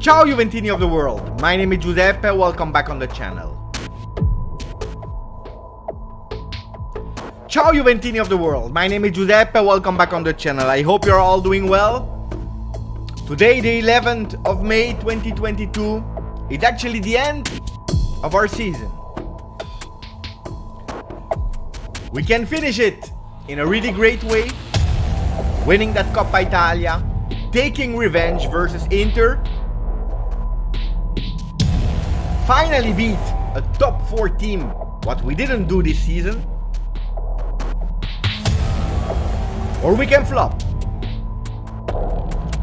Ciao Juventini of the world, my name is Giuseppe, welcome back on the channel. Ciao Juventini of the world, my name is Giuseppe, welcome back on the channel. I hope you're all doing well. Today, the 11th of May 2022, it's actually the end of our season. We can finish it in a really great way, winning that Coppa Italia, taking revenge versus Inter, finally beat a top 4 team, what we didn't do this season, or we can flop,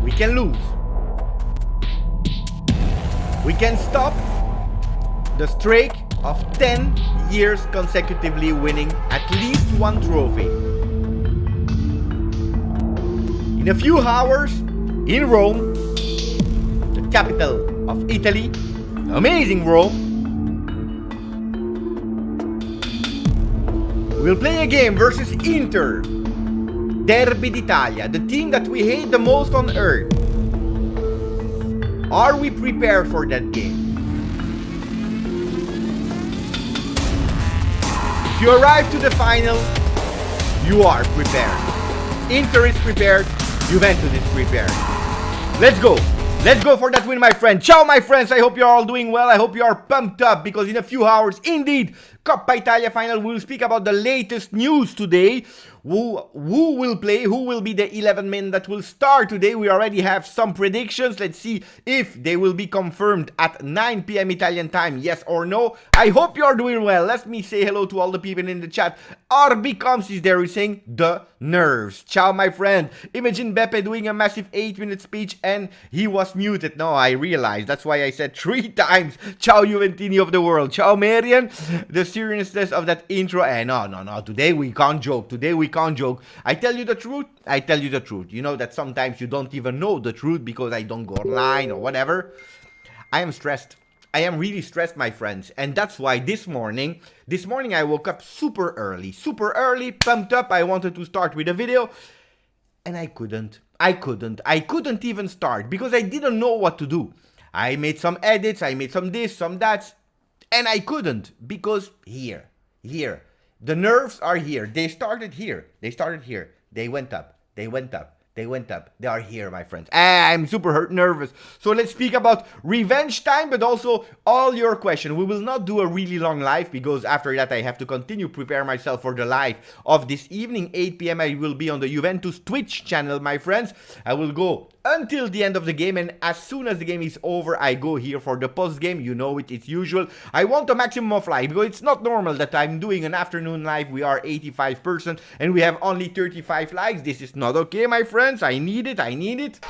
we can lose, we can stop the streak of 10 years consecutively winning at least one trophy. In a few hours, in Rome, the capital of Italy, amazing Rome, we'll play a game versus Inter, Derby d'Italia, the team that we hate the most on earth. Are we prepared for that game? If you arrive to the final, you are prepared. Inter is prepared, Juventus is prepared. Let's go. Let's go for that win, my friend. Ciao, my friends. I hope you're all doing well. I hope you are pumped up because in a few hours, indeed, Coppa Italia final. We'll speak about the latest news today. Who will play? Who will be the 11 men that will start today? We already have some predictions. Let's see if they will be confirmed at 9 p.m. Italian time, yes or no. I hope you're doing well. Let me say hello to all the people in the chat. RB Combs is there saying the nerves. Ciao, my friend. Imagine Beppe doing a massive 8-minute speech and he was muted. No, I realized. That's why I said 3 times. Ciao, Juventini of the world. Ciao, Marian. The seriousness of that intro. No. Today we can't joke. Today we can't joke. I tell you the truth. I tell you the truth. You know that sometimes you don't even know the truth because I don't go online or whatever. I am stressed. I am really stressed, my friends. And that's why this morning I woke up super early, pumped up. I wanted to start with a video and I couldn't even start because I didn't know what to do. I made some edits, I made some this, some that, and I couldn't because here. The nerves are here. They started here. They went up. They are here, my friends. I'm super nervous. So let's speak about revenge time, but also all your questions. We will not do a really long live because after that I have to continue prepare myself for the live of this evening, 8 p.m. I will be on the Juventus Twitch channel, my friends. I will go until the end of the game, and as soon as the game is over, I go here for the post game. You know it, it's usual. I want a maximum of live because it's not normal that I'm doing an afternoon live. We are 85% and we have only 35 likes. This is not okay, my friends. I need it.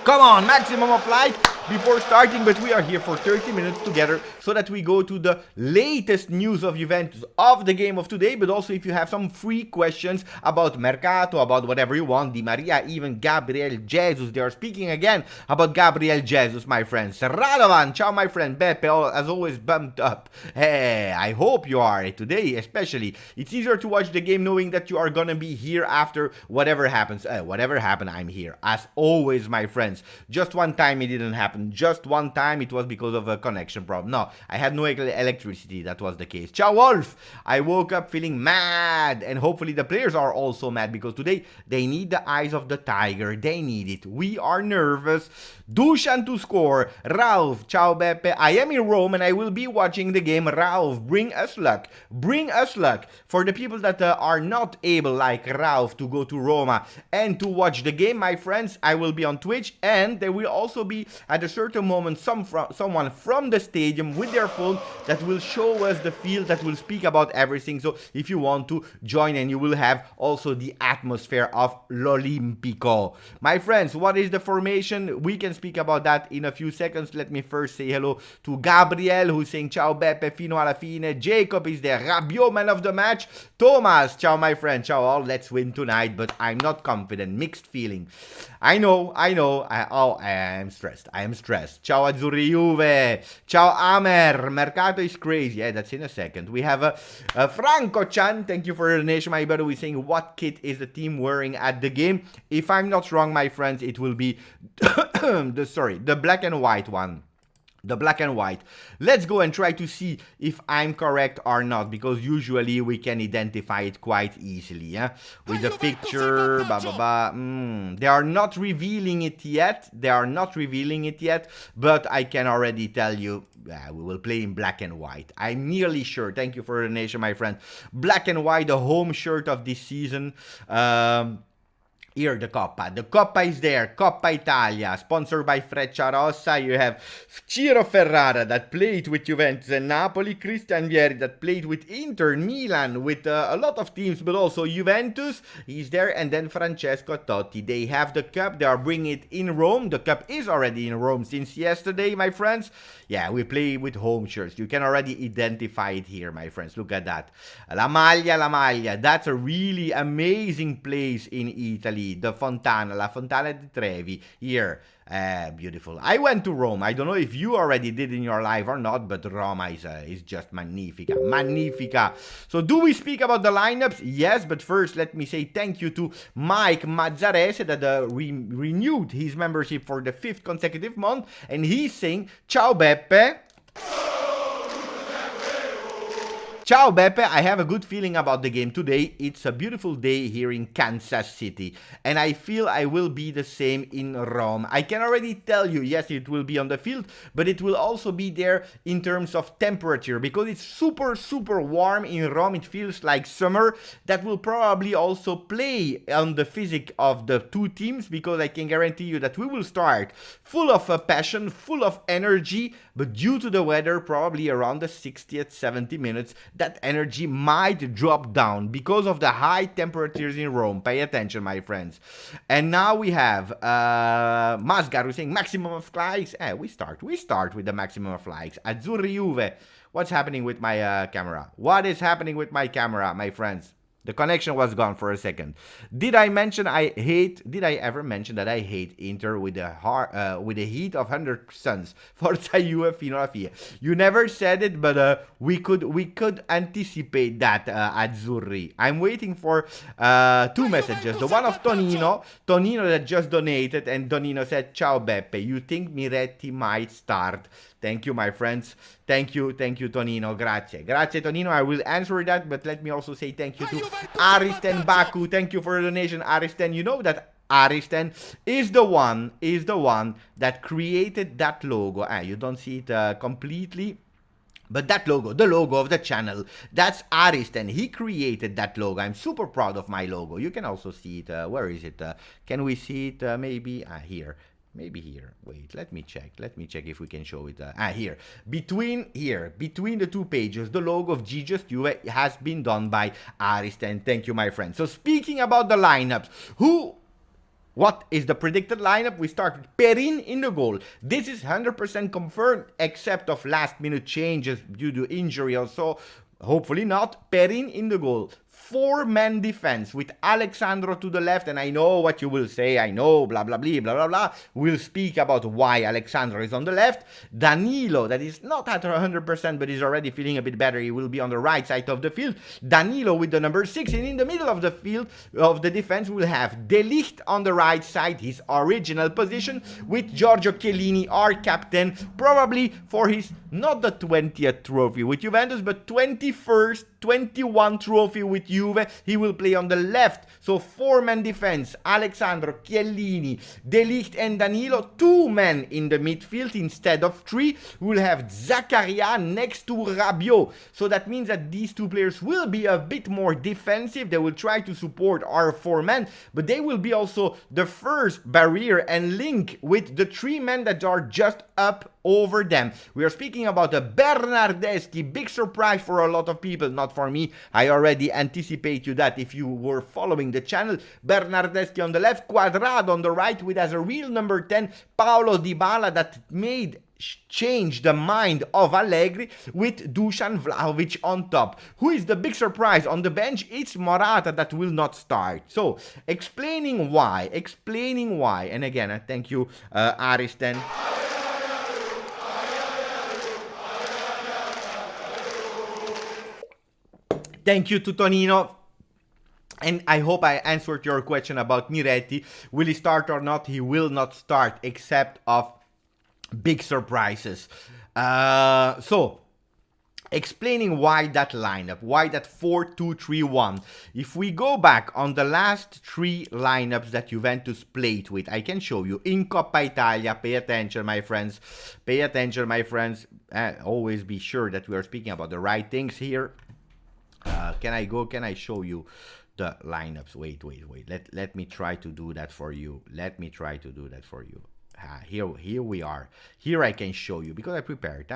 Come on, maximum of light before starting, but we are here for 30 minutes together so that we go to the latest news of Juventus, of the game of today, but also if you have some free questions about Mercato, about whatever you want, Di Maria, even Gabriel Jesus, they are speaking again about Gabriel Jesus, my friends. Radovan, ciao my friend, Beppe, as always bumped up. Hey, I hope you are today, especially. It's easier to watch the game knowing that you are gonna be here after whatever happens. Whatever happened, I'm here, as always, my friends. Just one time it didn't happen. Just one time it was because of a connection problem. No, I had no electricity. That was the case. Ciao, Wolf. I woke up feeling mad. And hopefully the players are also mad because today they need the eyes of the tiger. They need it. We are nervous. Dusan to score. Ralph. Ciao, Beppe. I am in Rome and I will be watching the game. Ralph, bring us luck. Bring us luck. For the people that are not able, like Ralph, to go to Roma and to watch the game, my friends, I will be on Twitch. And there will also be, at a certain moment, someone from the stadium with their phone that will show us the field, that will speak about everything. So if you want to join, and you will have also the atmosphere of l'Olimpico. My friends, what is the formation? We can speak about that in a few seconds. Let me first say hello to Gabriel, who's saying ciao Beppe, fino alla fine. Jacob is there. Rabiot, man of the match. Thomas, ciao my friend, ciao all. Let's win tonight, but I'm not confident. Mixed feeling. I know. I am stressed. Ciao Azzurri Juve. Ciao Amer. Mercato is crazy. Yeah, that's in a second. We have a Franco-chan. Thank you for the donation, my brother. We're saying, what kit is the team wearing at the game? If I'm not wrong, my friends, it will be the black and white one. The black and white. Let's go and try to see if I'm correct or not, because usually we can identify it quite easily, yeah? With the picture, They are not revealing it yet. But I can already tell you, we will play in black and white. I'm nearly sure. Thank you for the donation, my friend. Black and white, the home shirt of this season. Here, the Coppa. The Coppa is there. Coppa Italia, sponsored by Frecciarossa. You have Ciro Ferrara that played with Juventus and Napoli. Christian Vieri that played with Inter, Milan, with a lot of teams, but also Juventus. He's there. And then Francesco Totti. They have the cup. They are bringing it in Rome. The cup is already in Rome since yesterday, my friends. Yeah, we play with home shirts. You can already identify it here, my friends. Look at that. La Maglia. That's a really amazing place in Italy. The Fontana, La Fontana di Trevi. Here. Beautiful. I went to Rome. I don't know if you already did in your life or not, but Roma is just magnifica. Magnifica. So do we speak about the lineups? Yes, but first let me say thank you to Mike Mazzarese that renewed his membership for the 5th consecutive month. And he's saying, Ciao Beppe. Ciao Beppe, I have a good feeling about the game today. It's a beautiful day here in Kansas City, and I feel I will be the same in Rome. I can already tell you, yes, it will be on the field, but it will also be there in terms of temperature, because it's super, super warm in Rome. It feels like summer. That will probably also play on the physique of the two teams, because I can guarantee you that we will start full of passion, full of energy, but due to the weather, probably around the 60th, 70 minutes, that energy might drop down because of the high temperatures in Rome. Pay attention, my friends. And now we have Masgar who's saying maximum of likes. We start with the maximum of likes. Azzurri Juve. What's happening with my camera? What is happening with my camera, my friends? The connection was gone for a second. Did I ever mention that I hate Inter with the heat of 100 suns? Forza Juve fino alla fine. You never said it, but we could anticipate that, Azzurri. I'm waiting for 2 messages. The one of Tonino that just donated, and Tonino said, Ciao Beppe, you think Miretti might start? Thank you, my friends. Thank you, Tonino. Grazie, Tonino. I will answer that, but let me also say thank you to Aristen Baku. Thank you for the donation, Aristen. You know that Aristen is the one that created that logo. You don't see it completely. But that logo, the logo of the channel, that's Aristen. He created that logo. I'm super proud of my logo. You can also see it. Where is it? Can we see it maybe? Here. Maybe here. Wait, let me check. If we can show it. Here. Between the two pages, the logo of GJustjuve has been done by Aristen. Thank you, my friend. So speaking about the lineups, what is the predicted lineup? We start with Perin in the goal. This is 100% confirmed, except of last-minute changes due to injury also. Hopefully not. Perin in the goal. 4-man defense with Alexandro to the left, and I know what you will say. I know, blah, blah, blah, blah, blah, blah. We'll speak about why Alexandro is on the left. Danilo, that is not at 100%, but is already feeling a bit better. He will be on the right side of the field. Danilo with the number 6, and in the middle of the field, of the defense, we'll have De Ligt on the right side, his original position, with Giorgio Chiellini, our captain, probably for his, not the 20th trophy with Juventus, but 21st, 21 trophy with Juve. He will play on the left. So 4-man defense. Alexandro, Chiellini, De Ligt and Danilo. 2 men in the midfield instead of 3. We'll have Zakaria next to Rabiot. So that means that these 2 players will be a bit more defensive. They will try to support our 4 men, but they will be also the first barrier and link with the 3 men that are just up over them. We are speaking about a Bernardeschi. Big surprise for a lot of people, not for me. I already anticipate you that if you were following the channel. Bernardeschi on the left, Quadrado on the right, with as a real number 10 Paulo Dybala that made change the mind of Allegri, with Dusan Vlahovic on top. Who is the big surprise on the bench? It's Morata that will not start. So explaining why, and again thank you Aristen. Thank you to Tonino. And I hope I answered your question about Miretti. Will he start or not? He will not start, except of big surprises. So, explaining why that lineup, why that 4-2-3-1. If we go back on the last 3 lineups that Juventus played with, I can show you in Coppa Italia. Pay attention, my friends. Pay attention, my friends. Always be sure that we are speaking about the right things here. Can I show you the lineups? Wait. Let me try to do that for you. Here we are. Here I can show you, because I prepared.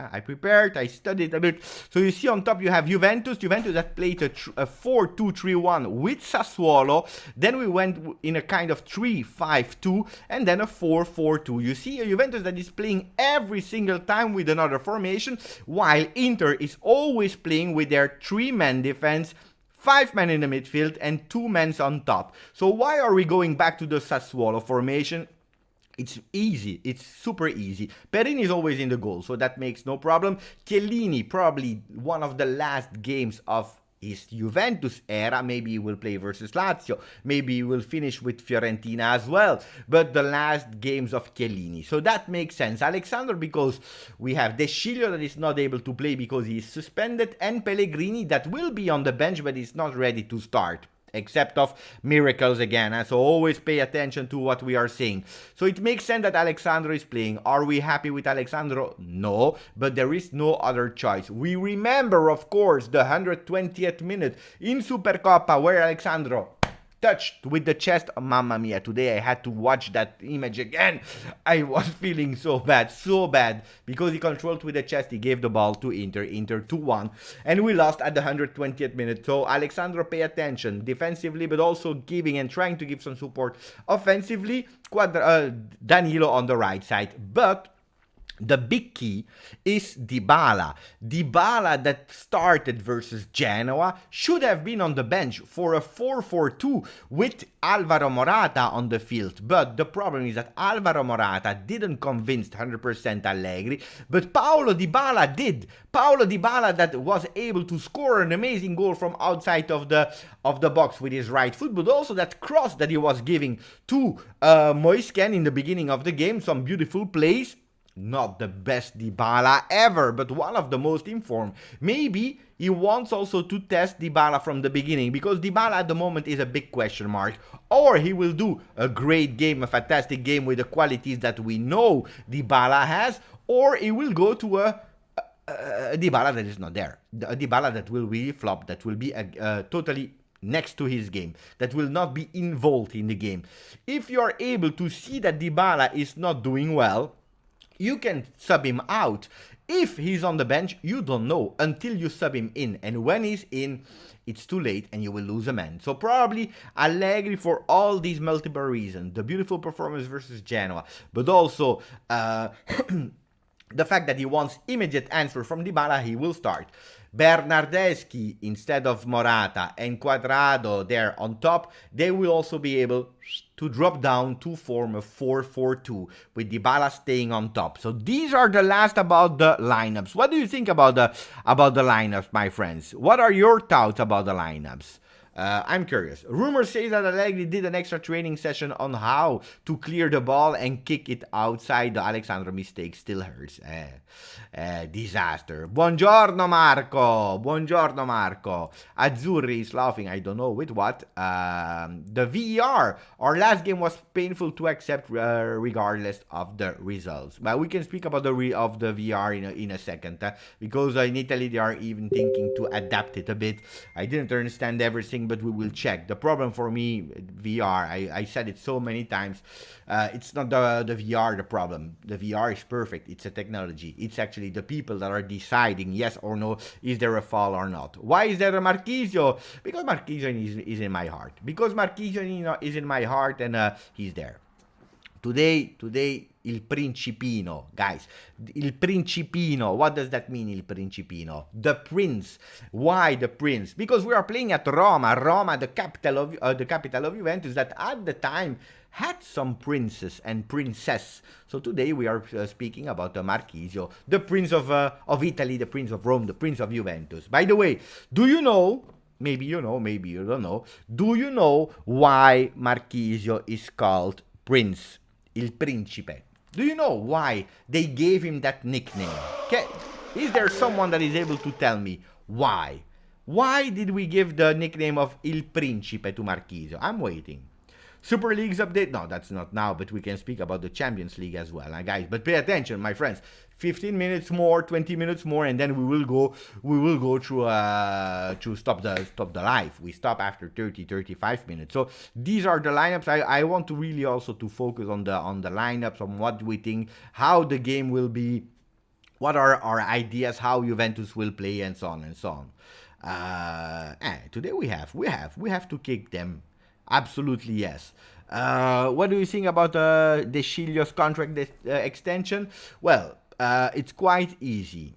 I studied a bit. So you see on top you have Juventus that played a 4-2-3-1 with Sassuolo. Then we went in a kind of 3-5-2 and then a 4-4-2. You see a Juventus that is playing every single time with another formation, while Inter is always playing with their 3-man defense, 5 men in the midfield and 2 men on top. So why are we going back to the Sassuolo formation? It's easy. It's super easy. Perin is always in the goal, so that makes no problem. Chiellini, probably one of the last games of his Juventus era. Maybe he will play versus Lazio. Maybe he will finish with Fiorentina as well. But the last games of Chiellini. So that makes sense. Alexandro, because we have De Sciglio that is not able to play because he is suspended. And Pellegrini that will be on the bench but is not ready to start, except of miracles again. So always pay attention to what we are saying. So it makes sense that Alexandro is playing. Are we happy with Alexandro? No, but there is no other choice. We remember, of course, the 120th minute in Supercoppa where Alexandro touched with the chest. Mamma mia, today I had to watch that image again. I was feeling so bad, because he controlled with the chest. He gave the ball to Inter 2-1, and we lost at the 120th minute. So Alexandro, pay attention defensively, but also giving and trying to give some support offensively. Danilo on the right side, but the big key is Dybala. Dybala, that started versus Genoa, should have been on the bench for a 4-4-2 with Alvaro Morata on the field. But the problem is that Alvaro Morata didn't convince 100% Allegri, but Paulo Dybala did. Paulo Dybala, that was able to score an amazing goal from outside of the box with his right foot, but also that cross that he was giving to Moisken in the beginning of the game. Some beautiful plays. Not the best Dybala ever, but one of the most informed. Maybe he wants also to test Dybala from the beginning, because Dybala at the moment is a big question mark. Or he will do a great game, a fantastic game with the qualities that we know Dybala has, or he will go to a Dybala that is not there. A Dybala that will really flop, that will be totally next to his game, that will not be involved in the game. If you are able to see that Dybala is not doing well, you can sub him out. If he's on the bench, you don't know until you sub him in. And when he's in, it's too late and you will lose a man. So probably Allegri, for all these multiple reasons, the beautiful performance versus Genoa, but also the fact that he wants immediate answer from Dybala, he will start. Bernardeschi instead of Morata and Cuadrado there on top, they will also be able to drop down to form a 4-4-2 with Dybala staying on top. So these are the last about the lineups. What do you think about the lineups, my friends? What are your thoughts about the lineups? I'm curious. Rumors say that Allegri did an extra training session on how to clear the ball and kick it outside. The Alexandro mistake still hurts. Disaster. Buongiorno Marco. Azzurri is laughing. I don't know with what. The VAR. Our last game was painful to accept regardless of the results. But we can speak about the VAR in a second. Because in Italy they are even thinking to adapt it a bit. I didn't understand everything, but we will check. The problem for me, VR, I said it so many times, it's not the VR the problem. The VR is perfect. It's a technology. It's actually the people that are deciding yes or no, is there a foul or not. Why is there a Marchisio? Because Marchisio is in my heart. Because Marchisio is in my heart, and he's there. Today, il Principino, guys. Il Principino. What does that mean, il Principino? The Prince. Why the Prince? Because we are playing at Roma. Roma, the capital of Juventus, that at the time had some princes and princess. So today we are speaking about the Marchisio, the Prince of Italy, the Prince of Rome, the Prince of Juventus. By the way, do you know maybe you know, maybe you don't know. Do you know why Marchisio is called Prince, Il Principe? Do you know why they gave him that nickname? Is there someone that is able to tell me why? Why did we give the nickname of Il Principe to Marchisio? I'm waiting. Super Leagues update? No, that's not now, but we can speak about the Champions League as well, guys. But pay attention, my friends. 15 minutes more, 20 minutes more, and then we will go through to stop the live. We stop after 35 minutes. So these are the lineups. I want to really also to focus on the lineups, on what we think, how the game will be, what are our ideas, how Juventus will play, and so on and so on. Today we have to kick them. Absolutely yes. What do you think about De Sciglio's contract extension? Well, it's quite easy.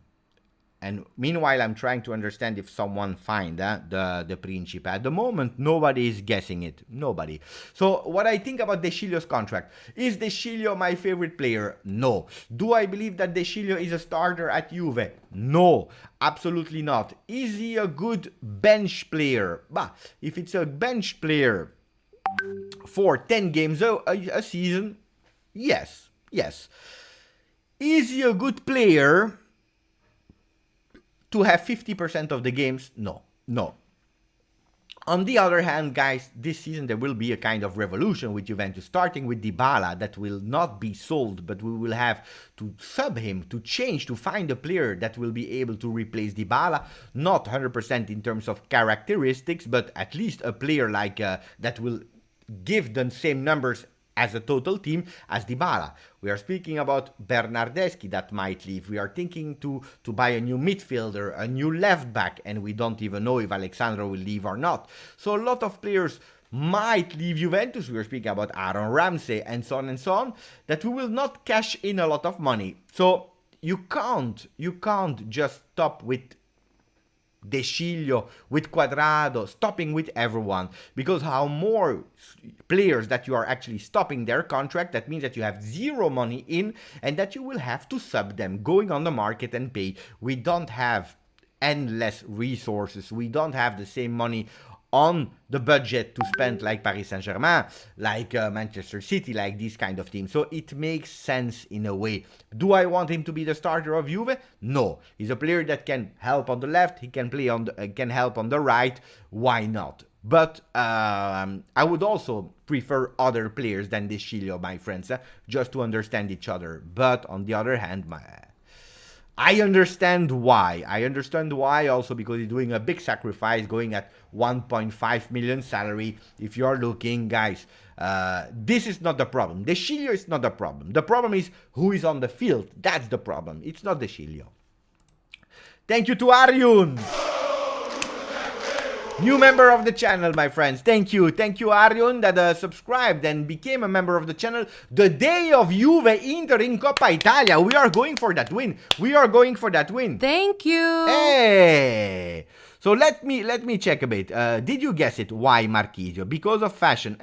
And meanwhile, I'm trying to understand if someone find the Principe. At the moment, nobody is guessing it. Nobody. So what I think about De Sciglio's contract. Is De Sciglio my favorite player? No. Do I believe that De Sciglio is a starter at Juve? No. Absolutely not. Is he a good bench player? Bah, if it's a bench player for 10 games a season, yes. Yes. Is he a good player to have 50% of the games? No. No. On the other hand, guys, this season there will be a kind of revolution with Juventus, starting with Dybala, that will not be sold, but we will have to sub him, to change, to find a player that will be able to replace Dybala, not 100% in terms of characteristics, but at least a player like that will give the same numbers as a total team as Dybala. We are speaking about Bernardeschi that might leave. We are thinking to buy a new midfielder, a new left back, and we don't even know if Alexandro will leave or not. So a lot of players might leave Juventus. We are speaking about Aaron Ramsey and so on, that we will not cash in a lot of money. So you can't just stop with De Sciglio, with Quadrado, stopping with everyone, because how more players that you are actually stopping their contract, that means that you have zero money in and that you will have to sub them, going on the market and pay. We don't have endless resources. We don't have the same money on the budget to spend like Paris Saint-Germain, like Manchester City, like these kind of teams. So it makes sense in a way. Do I want him to be the starter of Juve? No. He's a player that can help on the left. He can play on the, can help on the right. Why not? But I would also prefer other players than De Sciglio, my friends, just to understand each other. But on the other hand, I understand why. I understand why also, because he's doing a big sacrifice, going at 1.5 million salary. If you're looking, guys, this is not the problem. De Sciglio is not the problem. The problem is who is on the field. That's the problem. It's not De Sciglio. Thank you to Aryun. New member of the channel, my friends. Thank you. Thank you, Aryun, that subscribed and became a member of the channel the day of Juve Inter in Coppa Italia. We are going for that win. We are going for that win. Thank you. Hey. So let me check a bit. Did you guess it? Why Marchisio? Because of fashion.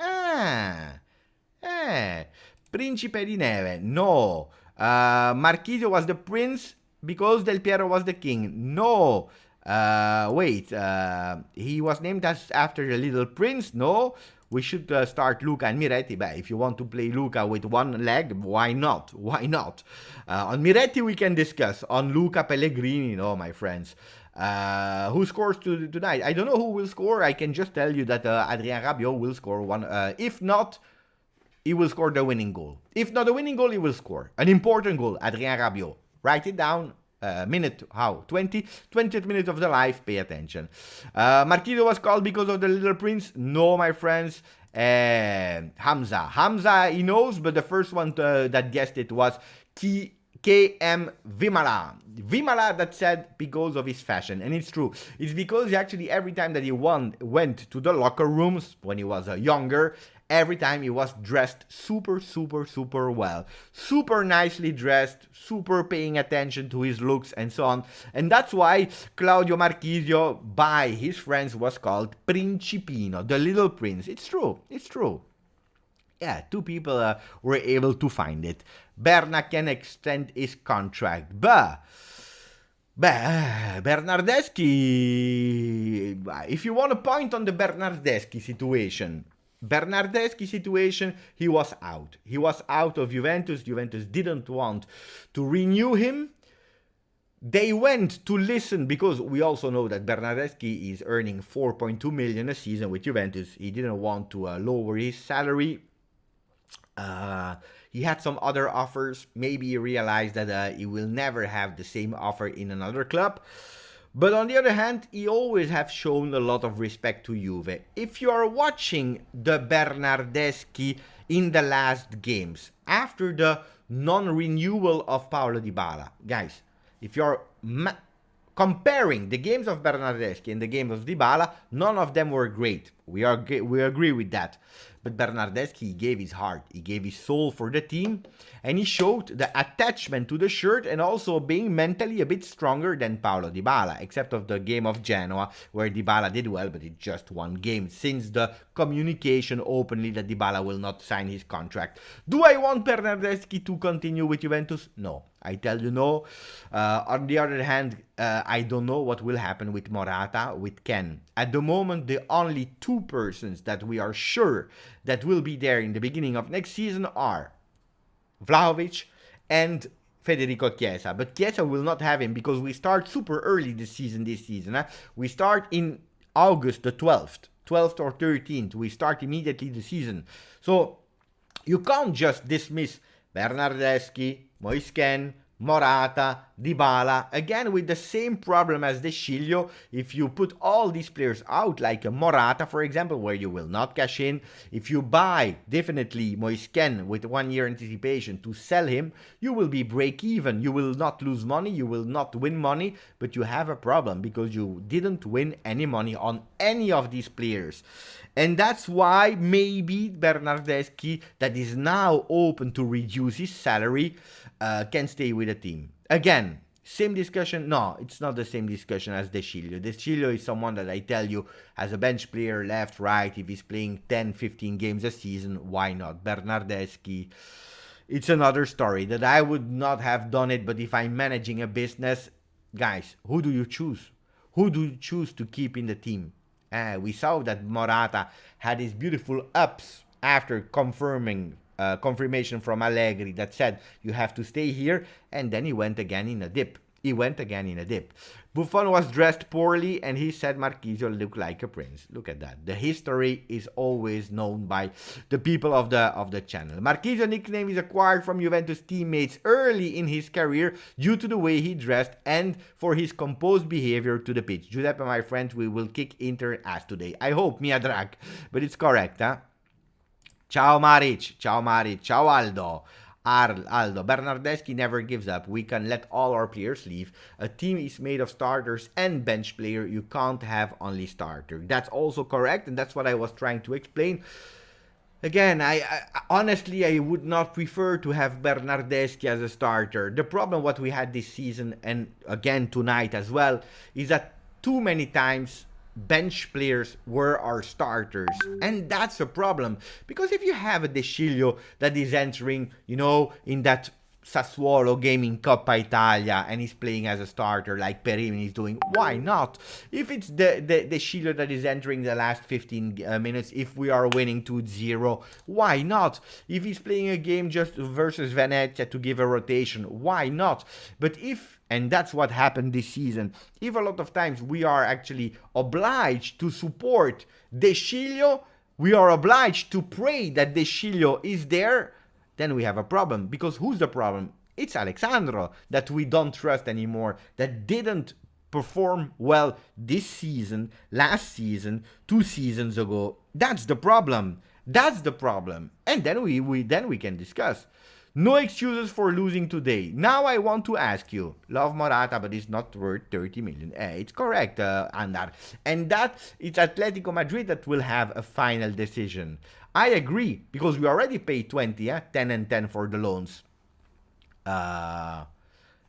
Principe di Neve. No. Marchisio was the prince because Del Piero was the king. No. Wait, he was named after the little prince? No, we should start Luca and Miretti. But if you want to play Luca with one leg, why not? Why not? On Miretti we can discuss. On Luca Pellegrini, no, my friends. Who scores tonight? I don't know who will score. I can just tell you that Adrien Rabiot will score one. If not, he will score the winning goal. If not the winning goal, he will score an important goal. Adrien Rabiot. Write it down. Minute, how? 20th minute of the live, pay attention. Marchisio was called because of the little prince? No, my friends. Hamza, he knows, but the first one that guessed it was KM Vimala. Vimala that said because of his fashion, and it's true. It's because actually every time that he went to the locker rooms when he was younger, every time he was dressed super well, super nicely dressed, super paying attention to his looks and so on. And that's why Claudio Marchisio by his friends was called Principino, the little prince. It's true. It's true. Yeah, two people were able to find it. Berna can extend his contract, but Bernardeschi, if you want to point on the Bernardeschi situation, he was out. He was out of Juventus. Juventus didn't want to renew him. They went to listen, because we also know that Bernardeschi is earning 4.2 million a season with Juventus. He didn't want to lower his salary. He had some other offers. Maybe he realized that he will never have the same offer in another club. But on the other hand, he always have shown a lot of respect to Juve. If you are watching the Bernardeschi in the last games, after the non-renewal of Paulo Dybala, guys, if you're comparing the games of Bernardeschi and the games of Dybala, none of them were great. We agree with that. But Bernardeschi gave his heart, he gave his soul for the team, and he showed the attachment to the shirt and also being mentally a bit stronger than Paulo Dybala, except of the game of Genoa, where Dybala did well, but it's just one game, since the communication openly that Dybala will not sign his contract. Do I want Bernardeschi to continue with Juventus? No. I tell you no. On the other hand, I don't know what will happen with Morata, with Ken. At the moment, the only two persons that we are sure that will be there in the beginning of next season are Vlahovic and Federico Chiesa. But Chiesa will not have him because we start super early this season. We start in August the 12th or 13th. We start immediately the season. So you can't just dismiss Bernardeschi, Moisken, Morata, Dybala, again with the same problem as De Sciglio. If you put all these players out, like a Morata, for example, where you will not cash in, if you buy definitely Moisken with 1 year anticipation to sell him, you will be break even. You will not lose money, you will not win money, but you have a problem because you didn't win any money on any of these players. And that's why maybe Bernardeschi, that is now open to reduce his salary, can stay with the team. Again, same discussion? No, it's not the same discussion as De Sciglio. De Sciglio is someone that I tell you has a bench player left, right. If he's playing 10, 15 games a season, why not? Bernardeschi, it's another story that I would not have done it, but if I'm managing a business, guys, who do you choose? Who do you choose to keep in the team? We saw that Morata had his beautiful ups after confirmation from Allegri that said you have to stay here, and then he went again in a dip. Buffon was dressed poorly, and he said Marchisio looked like a prince. Look at that. The history is always known by the people of the channel. Marchisio's nickname is acquired from Juventus teammates early in his career due to the way he dressed and for his composed behavior to the pitch. Giuseppe, my friend, we will kick Inter ass today. I hope, mia drag, but it's correct, huh? Ciao Maric, ciao Aldo. Aldo, Bernardeschi never gives up. We can let all our players leave. A team is made of starters and bench player. You can't have only starter. That's also correct, and that's what I was trying to explain. Again, I honestly, I would not prefer to have Bernardeschi as a starter. The problem what we had this season, and again tonight as well, is that too many times bench players were our starters, and that's a problem, because if you have a De Sciglio that is entering, you know, in that Sassuolo game in Coppa Italia and he's playing as a starter like Perini is doing, why not? If it's the De Sciglio that is entering the last 15 minutes, if we are winning 2-0, why not? If he's playing a game just versus Venezia to give a rotation, why not? But if, and that's what happened this season, if a lot of times we are actually obliged to support De Sciglio, we are obliged to pray that De Sciglio is there, then we have a problem. Because who's the problem? It's Alexandro that we don't trust anymore, that didn't perform well this season, last season, 2 seasons ago. That's the problem. And then we can discuss. No excuses for losing today. Now I want to ask you, love Morata, but it's not worth 30 million. It's correct, Andar. And that it's Atletico Madrid that will have a final decision. I agree, because we already paid 20, 10 and 10 for the loans. I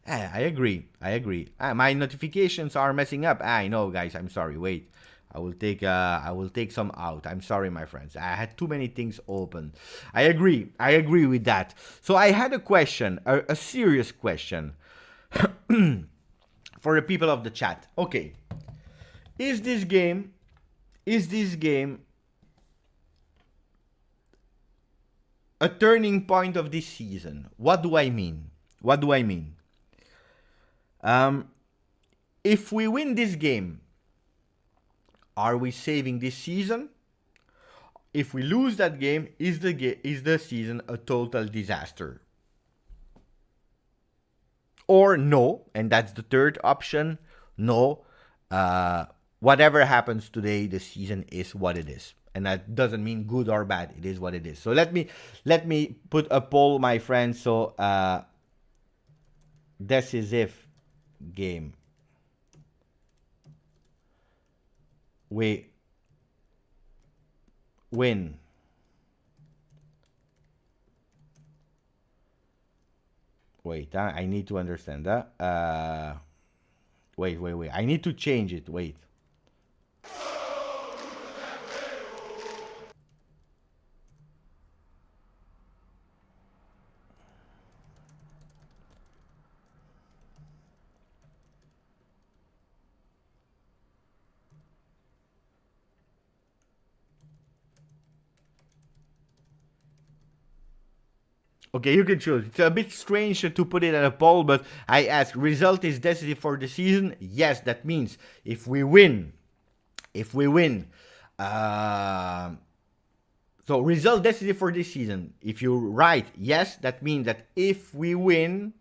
agree. My notifications are messing up. I know, guys. I'm sorry. Wait. I will take some out. I'm sorry, my friends. I had too many things open. I agree with that. So I had a question, a serious question. for the people of the chat. Okay. Is this game a turning point of this season? What do I mean? If we win this game, are we saving this season? If we lose that game, is the season a total disaster? Or no, and that's the third option, no. Whatever happens today, the season is what it is. And that doesn't mean good or bad. It is what it is. So let me put a poll, my friends. So decisive game. We win. Wait, I need to understand that. Wait. I need to change it. Wait. Okay, you can choose. It's a bit strange to put it at a poll, but I ask, result is decisive for the season? Yes, that means if we win, so result decisive for this season. If you write yes, that means that if we win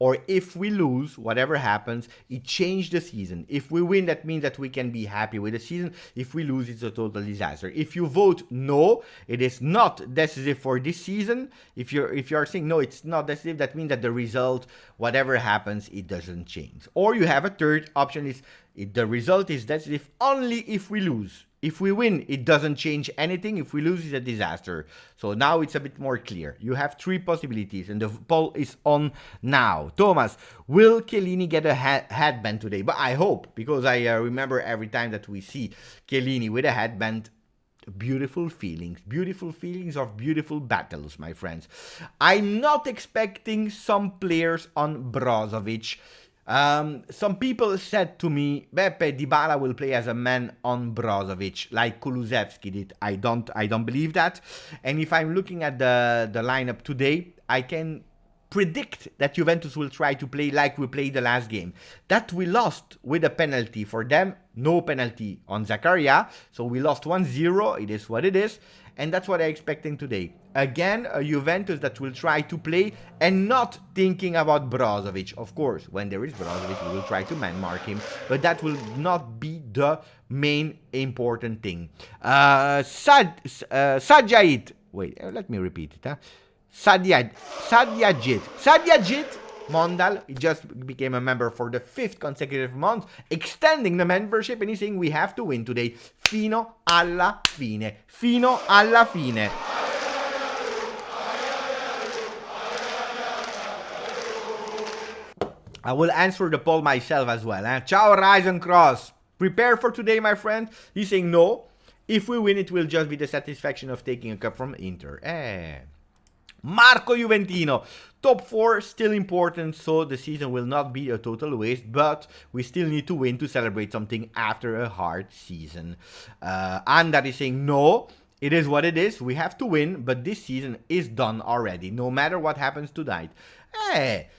or if we lose, whatever happens, it changed the season. If we win, that means that we can be happy with the season. If we lose, it's a total disaster. If you vote no, it is not decisive for this season. If you're saying no, it's not decisive, that means that the result, whatever happens, it doesn't change. Or you have a third option, is the result is decisive only if we lose. If we win, it doesn't change anything. If we lose, it's a disaster. So now it's a bit more clear. You have three possibilities, and the poll is on now. Thomas, will Chiellini get a headband today? But I hope, because I remember every time that we see Chiellini with a headband, beautiful feelings of beautiful battles, my friends. I'm not expecting some players on Brozovic. Some people said to me, Beppe, Dybala will play as a man on Brozovic, like Kulusevski did. I don't believe that. And if I'm looking at the lineup today, I can predict that Juventus will try to play like we played the last game. That we lost with a penalty for them, no penalty on Zakaria. So we lost 1-0, it is what it is. And that's what I'm expecting today. Again, a Juventus that will try to play and not thinking about Brozovic. Of course, when there is Brozovic, we will try to man-mark him. But that will not be the main important thing. Sadyajit. Wait, let me repeat it. Sadyajit Mondal, he just became a member for the 5th consecutive month, extending the membership, and he's saying we have to win today. Fino alla fine. Fino alla fine. I will answer the poll myself as well. Ciao Ryzen Cross. Prepare for today, my friend. He's saying no. If we win, it will just be the satisfaction of taking a cup from Inter. Marco Juventino, top 4 still important, so the season will not be a total waste, but we still need to win to celebrate something after a hard season. Andar is saying no, it is what it is, we have to win, but this season is done already, no matter what happens tonight.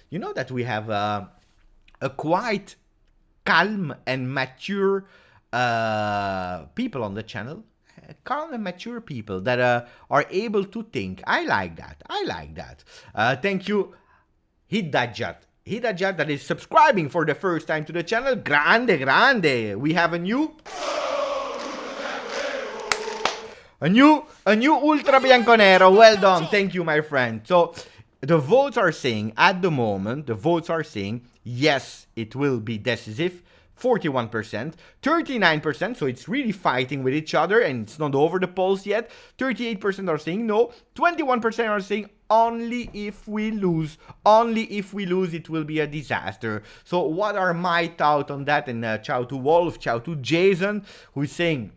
You know that we have a quite calm and mature people on the channel. Calm and mature people that are able to think. I like that. Thank you, Hidajat, that is subscribing for the first time to the channel. Grande. We have a new Ultra Bianconero. Well done. Thank you, my friend. So the votes are saying, at the moment, yes, it will be decisive. 41%, 39%, so it's really fighting with each other and it's not over the polls yet. 38% are saying no, 21% are saying only if we lose. Only if we lose, it will be a disaster. So what are my thoughts on that? And ciao to Wolf, ciao to Jason, who is saying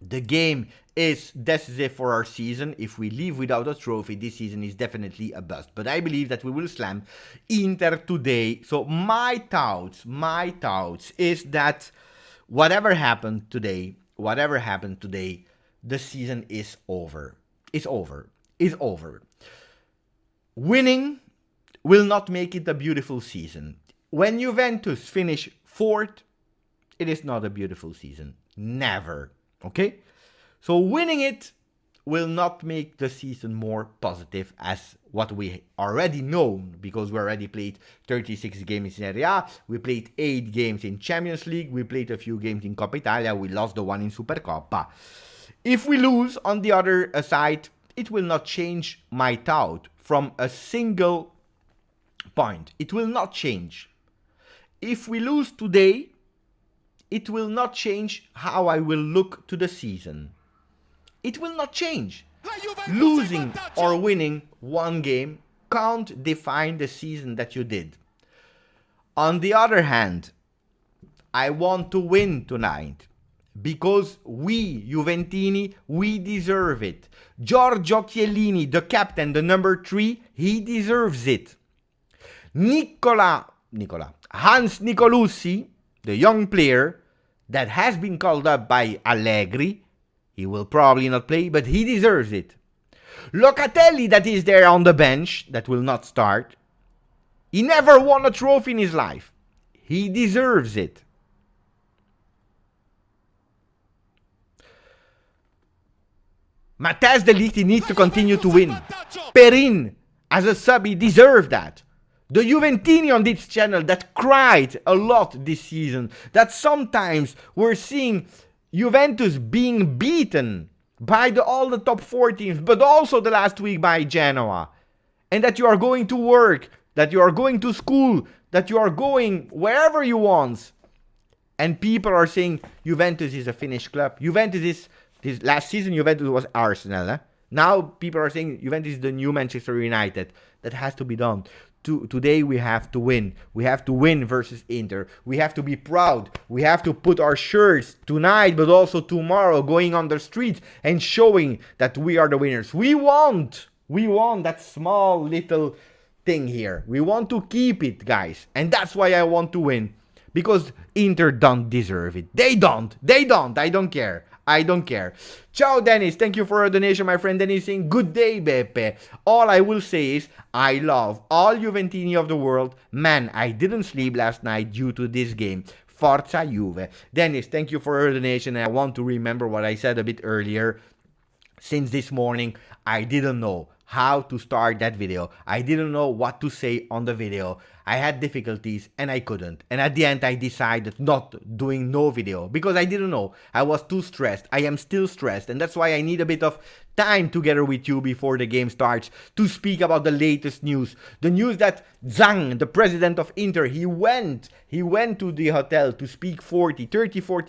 The game is decisive for our season. If we leave without a trophy, this season is definitely a bust. But I believe that we will slam Inter today. So my thoughts is that whatever happened today, the season is over. It's over. Winning will not make it a beautiful season. When Juventus finish fourth, it is not a beautiful season. Never. Okay? So winning it will not make the season more positive as what we already know, because we already played 36 games in Serie A, we played 8 games in Champions League, we played a few games in Coppa Italia, we lost the one in Supercoppa. If we lose on the other side, it will not change my thought from a single point. It will not change. If we lose today, it will not change how I will look to the season. It will not change. Losing or winning one game can't define the season that you did. On the other hand, I want to win tonight because we, Juventini, we deserve it. Giorgio Chiellini, the captain, the number 3, he deserves it. Hans Nicolussi, the young player that has been called up by Allegri, he will probably not play, but he deserves it. Locatelli, that is there on the bench, that will not start. He never won a trophy in his life. He deserves it. Matthias de Ligt, he needs to continue to win. Perin, as a sub, he deserves that. The Juventini on this channel that cried a lot this season, that sometimes we're seeing Juventus being beaten by all the top 4 teams, but also the last week by Genoa. And that you are going to work, that you are going to school, that you are going wherever you want. And people are saying Juventus is a finished club. This last season Juventus was Arsenal. Now people are saying Juventus is the new Manchester United. That has to be done. Today we have to win. We have to win versus Inter. We have to be proud. We have to put our shirts tonight, but also tomorrow, going on the streets and showing that we are the winners. We want that small little thing here. We want to keep it, guys. And that's why I want to win. Because Inter don't deserve it. They don't. I don't care. Ciao, Dennis. Thank you for a donation, my friend. Dennis saying, good day, Beppe. All I will say is, I love all Juventini of the world. Man, I didn't sleep last night due to this game. Forza Juve. Dennis, thank you for a donation. And I want to remember what I said a bit earlier. Since this morning, I didn't know how to start that video. I didn't know what to say on the video. I had difficulties and I couldn't. And at the end, I decided not doing no video because I didn't know. I was too stressed. I am still stressed. And that's why I need a bit of time together with you before the game starts to speak about the latest news. The news that Zhang, the president of Inter, he went to the hotel to speak 40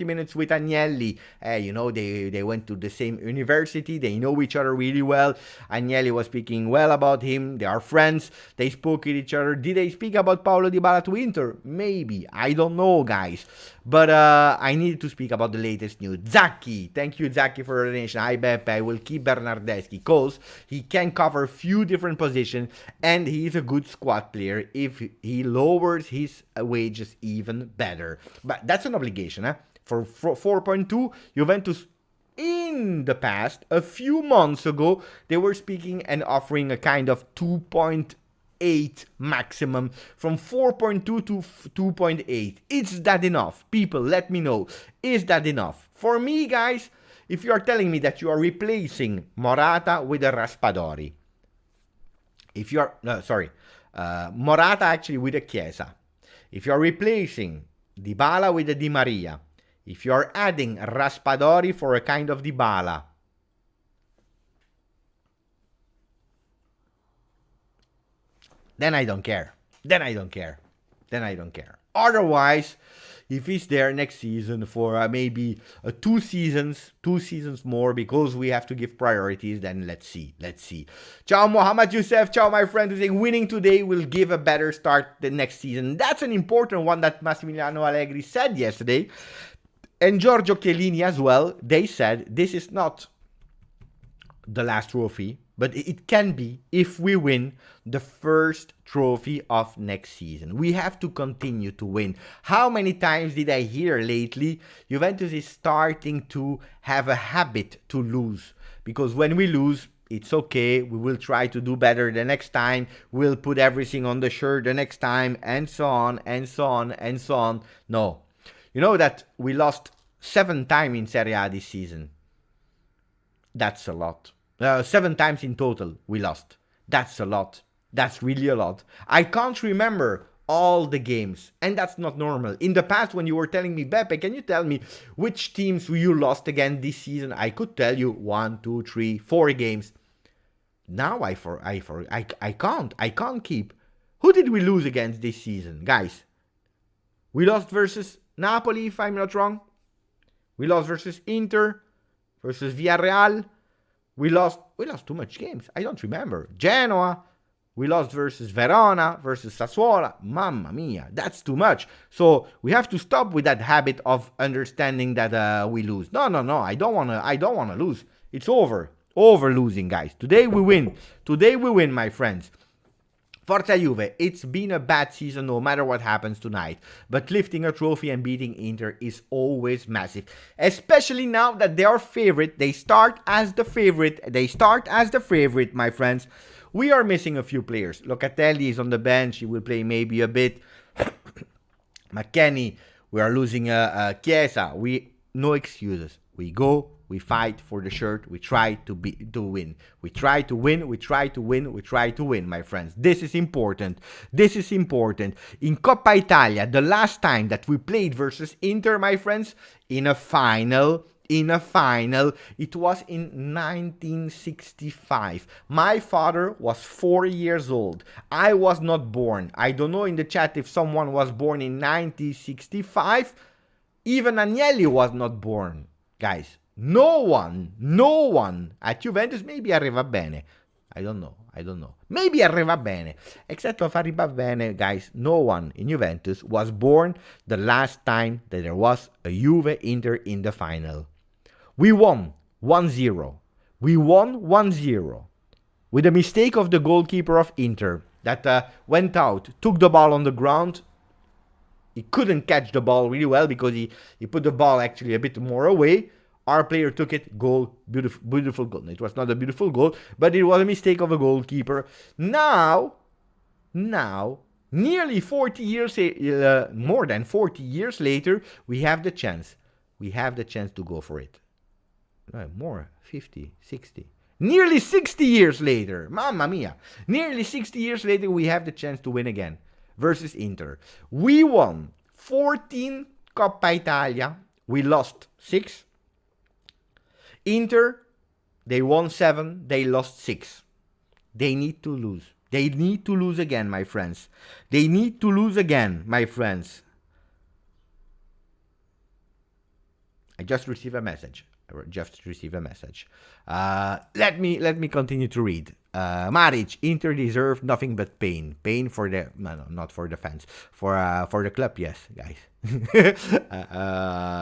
minutes with Agnelli. They went to the same university. They know each other really well. Agnelli was speaking well about him. They are friends. They spoke with each other. Did they speak about Paulo Dybala to Inter? Maybe. I don't know, guys. But I needed to speak about the latest news. Zacchi. Thank you, Zacchi, for the donation. I bet I will keep Bernardeschi because he can cover a few different positions and he's a good squad player. If he lowers his wages even better. But that's an obligation, huh? For 4.2, Juventus in the past, a few months ago, they were speaking and offering a kind of 2.8 maximum from 4.2 to 2.8. Is that enough? People, let me know. Is that enough? For me, guys, if you are telling me that you are replacing Morata with a Raspadori, if you are, Morata actually with a Chiesa, if you are replacing Dybala with a Di Maria, if you are adding Raspadori for a kind of Dybala, then I don't care. Otherwise, if he's there next season for maybe 2 seasons more, because we have to give priorities, then let's see. Ciao, Mohammad Youssef. Ciao, my friend, who's saying winning today will give a better start the next season. That's an important one that Massimiliano Allegri said yesterday. And Giorgio Chiellini as well, they said this is not the last trophy, but it can be if we win the first trophy of next season. We have to continue to win. How many times did I hear lately? Juventus is starting to have a habit to lose. Because when we lose, it's okay. We will try to do better the next time. We'll put everything on the shirt the next time, and so on, and so on, and so on. No. You know that we lost 7 times in Serie A this season. That's a lot. 7 times in total we lost. That's a lot. That's really a lot. I can't remember all the games, and that's not normal. In the past, when you were telling me, Beppe, can you tell me which teams you lost again this season? I could tell you 1, 2, 3, 4 games. Now I can't keep. Who did we lose against this season, guys? We lost versus Napoli, if I'm not wrong. We lost versus Inter, versus Villarreal. We lost too much games. I don't remember. Genoa. We lost versus Verona, versus Sassuolo. Mamma mia, that's too much. So we have to stop with that habit of understanding that we lose. No. I don't wanna lose. It's over. Over losing, guys. Today we win. Today we win, my friends. Forza Juve, it's been a bad season no matter what happens tonight. But lifting a trophy and beating Inter is always massive. Especially now that they are favorite. They start as the favorite. My friends. We are missing a few players. Locatelli is on the bench. He will play maybe a bit. McKennie. We are losing Chiesa. No excuses. We go. We fight for the shirt. We try to win. We try to win, my friends. This is important. In Coppa Italia, the last time that we played versus Inter, my friends, in a final, it was in 1965. My father was 4 years old. I was not born. I don't know in the chat if someone was born in 1965. Even Agnelli was not born, guys. No one at Juventus. Maybe arriva bene. I don't know. Maybe arriva bene. Except of arriva bene, guys. No one in Juventus was born the last time that there was a Juve Inter in the final. We won 1-0. With a mistake of the goalkeeper of Inter that went out, took the ball on the ground. He couldn't catch the ball really well because he put the ball actually a bit more away. Our player took it, goal, beautiful goal. It was not a beautiful goal, but it was a mistake of a goalkeeper. Now, nearly 40 years, more than 40 years later, we have the chance. To go for it. More, 50, 60. Nearly 60 years later, mamma mia. Nearly 60 years later, we have the chance to win again versus Inter. We won 14 Coppa Italia. We lost 6. Inter, they won 7, they lost 6. They need to lose. They need to lose again, my friends. I just received a message. Let me continue to read. Maric, Inter deserve nothing but pain. Pain for the not for the fans. For the club, yes, guys.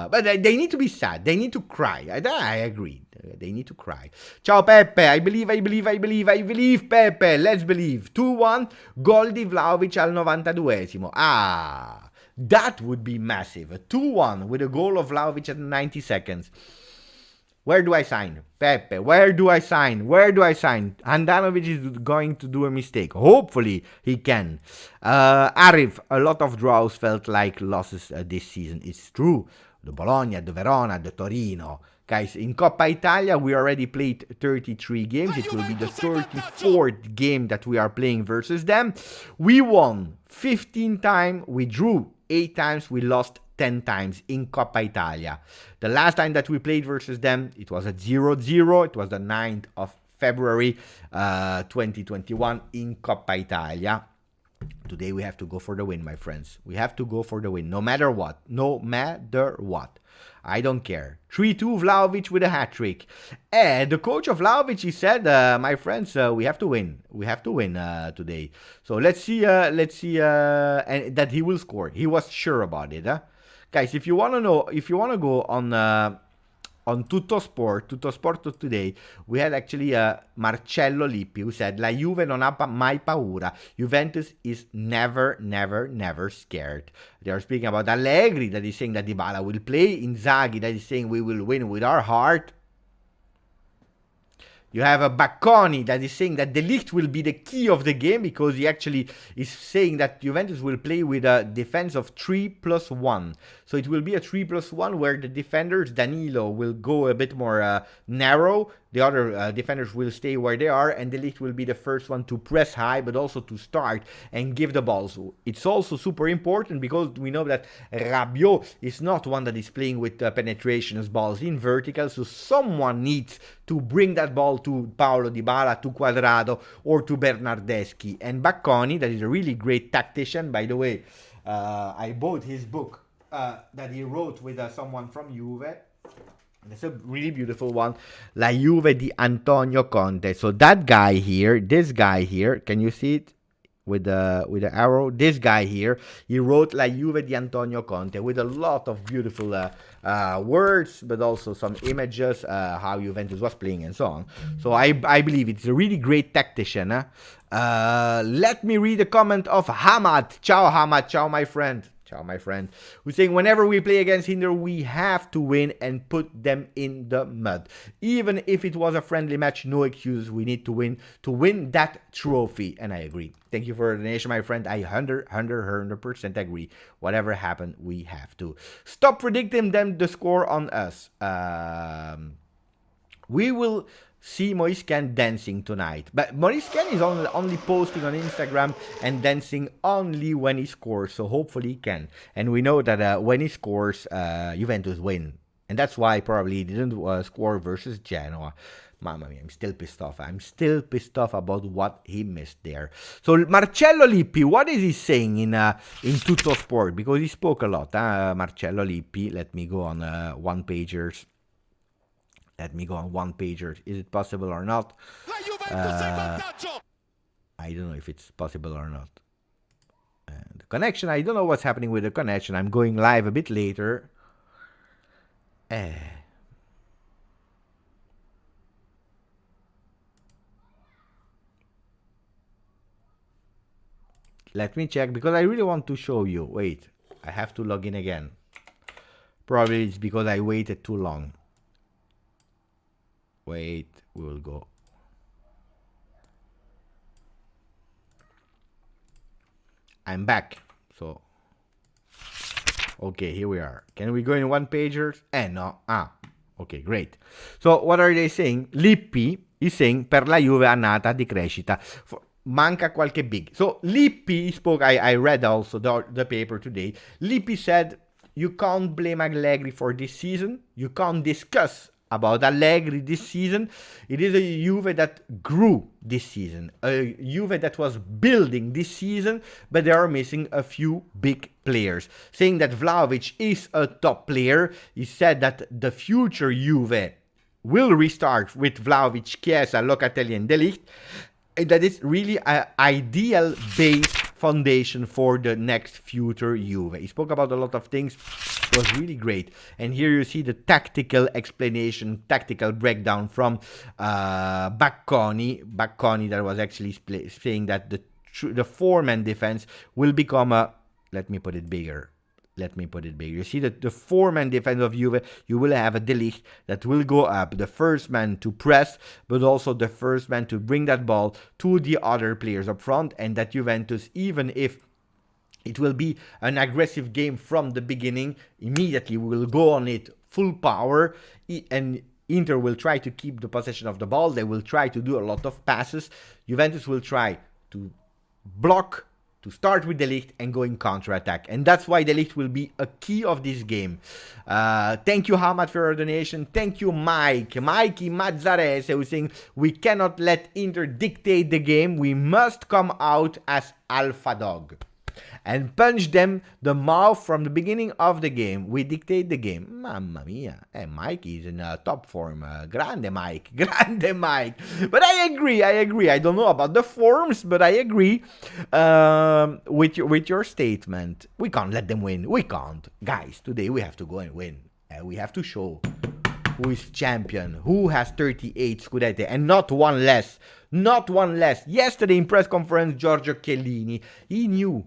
But they need to be sad. They need to cry. I agree. They need to cry. Ciao Pepe. I believe, Pepe. Let's believe. 2-1. Gol di Vlahovic al 92esimo. That would be massive. A 2-1 with a goal of Vlahovic at 90 seconds. Where do I sign? Pepe, where do I sign? Handanovic is going to do a mistake. Hopefully he can. Arif, a lot of draws felt like losses this season. It's true. The Bologna, the Verona, the Torino. Guys, in Coppa Italia, we already played 33 games. It will be the 34th game that we are playing versus them. We won 15 times. We drew 8 times. We lost 10 times in Coppa Italia. The last time that we played versus them, it was at 0-0. It was the 9th of February 2021 in Coppa Italia. Today we have to go for the win, my friends. We have to go for the win, no matter what. I don't care. 3-2 Vlahovic with a hat-trick. The coach of Vlahovic, he said, my friends, we have to win. We have to win today. So let's see and that he will score. He was sure about it. Guys, if you want to know, if you want to go on Tuttosport of today, we had actually Marcello Lippi who said La Juve non ha mai paura. Juventus is never scared. They are speaking about Allegri that is saying that Dybala will play, Inzaghi that is saying we will win with our heart. You have a Bacconi that is saying that De Ligt will be the key of the game because he actually is saying that Juventus will play with a defense of 3+1. So it will be a 3+1 where the defenders, Danilo, will go a bit more narrow. The other defenders will stay where they are, and De Ligt will be the first one to press high, but also to start and give the ball. So it's also super important because we know that Rabiot is not one that is playing with penetration as balls in vertical. So someone needs to bring that ball to Paulo Dybala, to Quadrado, or to Bernardeschi. And Bacconi, that is a really great tactician. By the way, I bought his book that he wrote with someone from Juve. It's a really beautiful one. La Juve di Antonio Conte. So that guy here, this guy here, can you see it with the arrow? This guy here, he wrote La Juve di Antonio Conte with a lot of beautiful words, but also some images, how Juventus was playing and so on. So I believe it's a really great tactician. Let me read a comment of Hamad. Ciao Hamad, ciao my friend. Ciao, my friend. Who's saying, whenever we play against Inter, we have to win and put them in the mud. Even if it was a friendly match, no excuse. We need to win that trophy. And I agree. Thank you for the donation, my friend. I 100% agree. Whatever happened, we have to. Stop predicting them the score on us. We will see Moise Kean dancing tonight. But Moise Kean is only posting on Instagram and dancing only when he scores. So hopefully he can. And we know that when he scores, Juventus win. And that's why probably he didn't score versus Genoa. Mamma mia, I'm still pissed off. I'm still pissed off about what he missed there. So Marcello Lippi, what is he saying in Tuttosport? Because he spoke a lot, Marcello Lippi. Let me go on one-pagers. Is it possible or not? I don't know if it's possible or not. The connection, I don't know what's happening with the connection. I'm going live a bit later. Let me check because I really want to show you. Wait, I have to log in again. Probably it's because I waited too long. Wait, we will go. I'm back. So, okay, here we are. Can we go in one-pagers? No. Okay, great. So, what are they saying? Lippi is saying, per la Juve annata di crescita. Manca qualche big. So, Lippi spoke, I read also the paper today. Lippi said, you can't blame Allegri for this season. You can't discuss about Allegri this season. It is a Juve that grew this season, a Juve that was building this season, but they are missing a few big players. Saying that Vlahovic is a top player, he said that the future Juve will restart with Vlahovic, Chiesa, Locatelli and De Ligt. That is really an ideal base foundation for the next future Juve. He spoke about a lot of things. It was really great. And here you see the tactical explanation, tactical breakdown from Bacconi. Bacconi that was actually saying that the four-man defense will become a... Let me put it bigger. You see that the four-man defense of Juve, you will have a De Ligt that will go up, the first man to press, but also the first man to bring that ball to the other players up front, and that Juventus, even if it will be an aggressive game from the beginning, immediately will go on it full power, and Inter will try to keep the possession of the ball. They will try to do a lot of passes. Juventus will try to block, to start with De Ligt and go in counter-attack. And that's why De Ligt will be a key of this game. Thank you, Hamad, for your donation. Thank you, Mikey Mazzarese, who's saying, we cannot let Inter dictate the game. We must come out as alpha dog. and punch them the mouth from the beginning of the game. We dictate the game. Mamma mia. Mike is in top form. Grande Mike. Grande Mike. But I agree. I don't know about the forms, but I agree with your statement. We can't let them win. We can't. Guys, today we have to go and win. We have to show who is champion, who has 38 Scudetti, and not one less. Not one less. Yesterday in press conference, Giorgio Chiellini, he knew.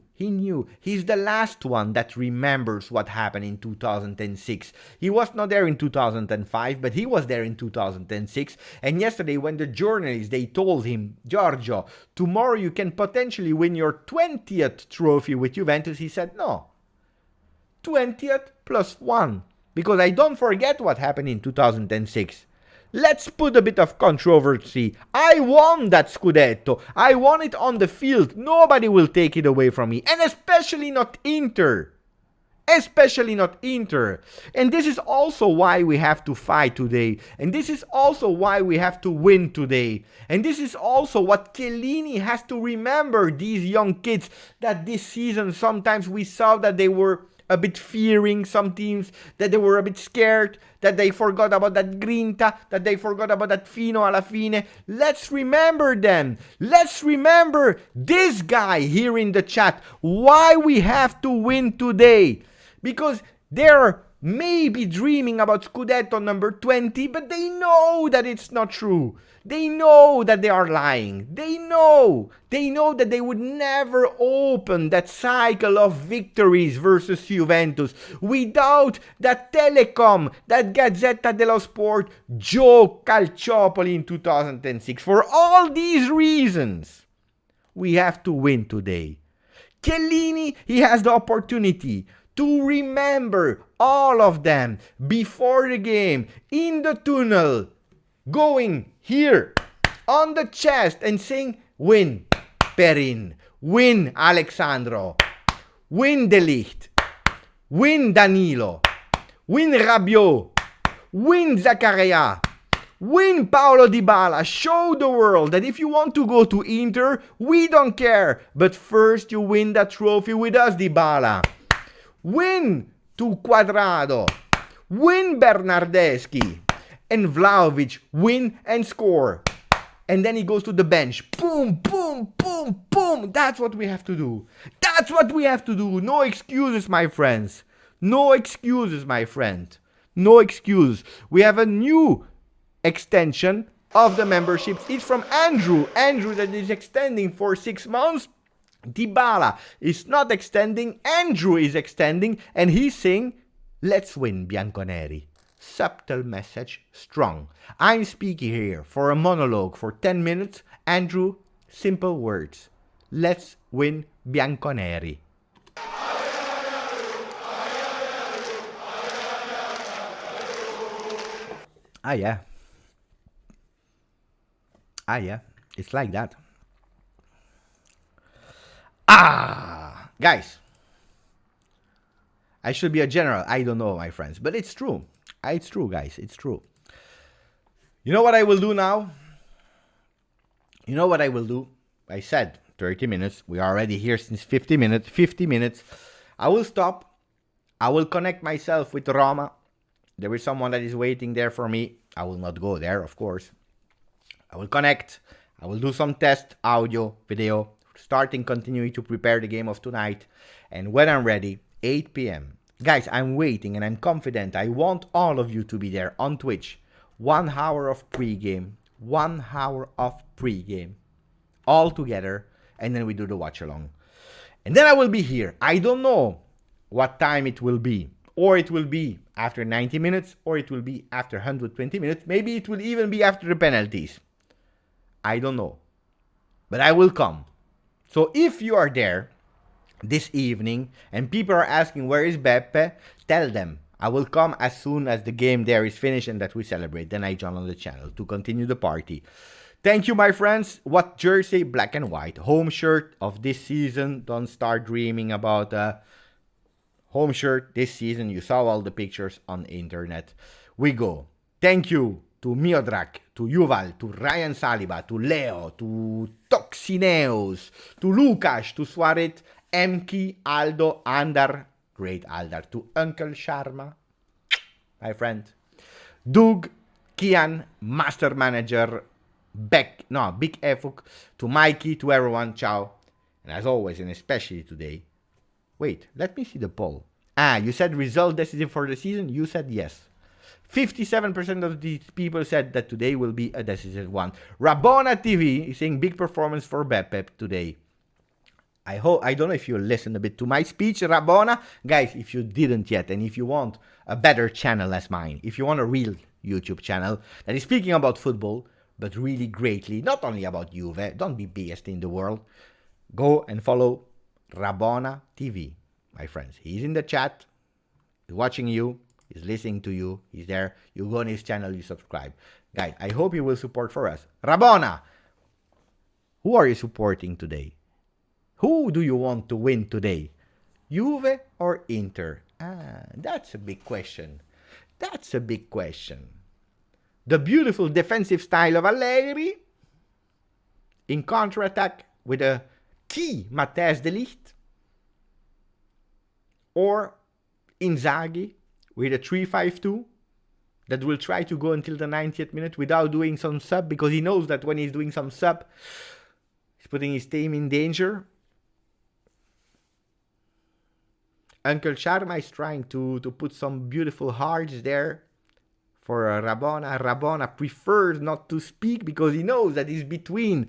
He's the last one that remembers what happened in 2006. He was not there in 2005, but he was there in 2006. And yesterday when the journalists, they told him, Giorgio, tomorrow you can potentially win your 20th trophy with Juventus, he said, no. 20th plus 1. Because I don't forget what happened in 2006. Let's put a bit of controversy. I won that Scudetto. I won it on the field. Nobody will take it away from me. And especially not Inter. Especially not Inter. And this is also why we have to fight today. And this is also why we have to win today. And this is also what Chiellini has to remember, these young kids, that this season sometimes we saw that they were a bit fearing some teams, that they were a bit scared, that they forgot about that grinta, that they forgot about that fino alla fine. Let's remember them. Let's remember this guy here in the chat. Why we have to win today. Because they're maybe dreaming about Scudetto number 20, but they know that it's not true. They know that they are lying. They know that they would never open that cycle of victories versus Juventus without that Telecom, that Gazzetta dello Sport, Joe Calciopoli in 2006. For all these reasons, we have to win today. Chiellini, he has the opportunity to remember all of them before the game, in the tunnel, going here on the chest and saying, win Perin, win Alexandro, win De Ligt, win Danilo, win Rabiot, win Zakaria, win Paulo Dybala. Show the world that if you want to go to Inter, we don't care, but first you win that trophy with us, Dybala. Win to Quadrado, win Bernardeschi, and Vlahovic win and score. And then he goes to the bench. Boom, boom, boom, boom. That's what we have to do. That's what we have to do. No excuses, my friends. No excuses, my friend. No excuses. We have a new extension of the memberships. It's from Andrew. Andrew that is extending for 6 months. Dybala is not extending. Andrew is extending. And he's saying, let's win, Bianconeri. Subtle message, strong. I'm speaking here for a monologue for 10 minutes. Andrew, simple words. Let's win, Bianconeri. Ah, yeah. It's like that. Guys. I should be a general. I don't know, my friends. But it's true. It's true, guys. It's true. You know what I will do now? You know what I will do? I said 30 minutes. We are already here since 50 minutes. 50 minutes. I will stop. I will connect myself with Roma. There is someone that is waiting there for me. I will not go there, of course. I will connect. I will do some test audio, video, starting, continuing to prepare the game of tonight. And when I'm ready, 8 p.m. Guys, I'm waiting and I'm confident. I want all of you to be there on Twitch. 1 hour of pregame. 1 hour of pregame. All together. And then we do the watch along. And then I will be here. I don't know what time it will be. Or it will be after 90 minutes. Or it will be after 120 minutes. Maybe it will even be after the penalties. I don't know. But I will come. So if you are there this evening and people are asking where is Beppe, tell them I will come as soon as the game there is finished and that we celebrate. Then I join on the channel to continue the party. Thank you, my friends. What jersey? Black and white. Home shirt of this season. Don't start dreaming about home shirt this season. You saw all the pictures on the internet. We go. Thank you to Miodrak, to Yuval, to Ryan Saliba, to Leo, to Toxineus, to Lukas, to Suaret, Emki, Aldo, Andar, great Aldar, to Uncle Sharma, my friend, Doug, Kian, Master Manager, Big Efuk, to Mikey, to everyone, ciao. And as always, and especially today, wait, let me see the poll. You said result decisive for the season? You said yes. 57% of these people said that today will be a decisive one. Rabona TV is saying big performance for Beppe today. I don't know if you listened a bit to my speech, Rabona. Guys, if you didn't yet, and if you want a better channel as mine, if you want a real YouTube channel that is speaking about football, but really greatly, not only about Juve, don't be biased in the world, go and follow Rabona TV, my friends. He's in the chat, he's watching you, he's listening to you, he's there. You go on his channel, you subscribe. Guys, I hope you will support for us. Rabona, who are you supporting today? Who do you want to win today? Juve or Inter? That's a big question. That's a big question. The beautiful defensive style of Allegri in counter-attack with a key Matthijs de Ligt, or Inzaghi with a 3-5-2 that will try to go until the 90th minute without doing some sub, because he knows that when he's doing some sub, he's putting his team in danger. Uncle Sharma is trying to put some beautiful hearts there for Rabona. Rabona prefers not to speak because he knows that it's between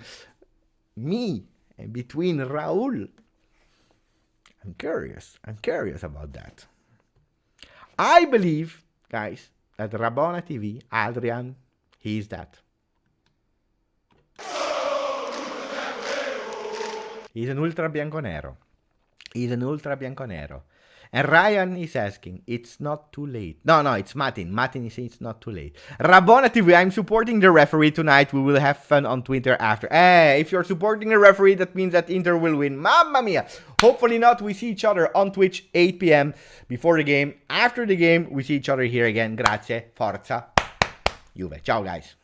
me and between Raul. I'm curious about that. I believe, guys, that Rabona TV, Adrian, he's that. He's an ultra bianconero. And Ryan is asking, it's not too late. No, it's Martin. Martin is saying it's not too late. Rabona TV, I'm supporting the referee tonight. We will have fun on Twitter after. If you're supporting the referee, that means that Inter will win. Mamma mia. Hopefully not. We see each other on Twitch, 8 p.m. before the game. After the game, we see each other here again. Grazie. Forza. Juve. Ciao, guys.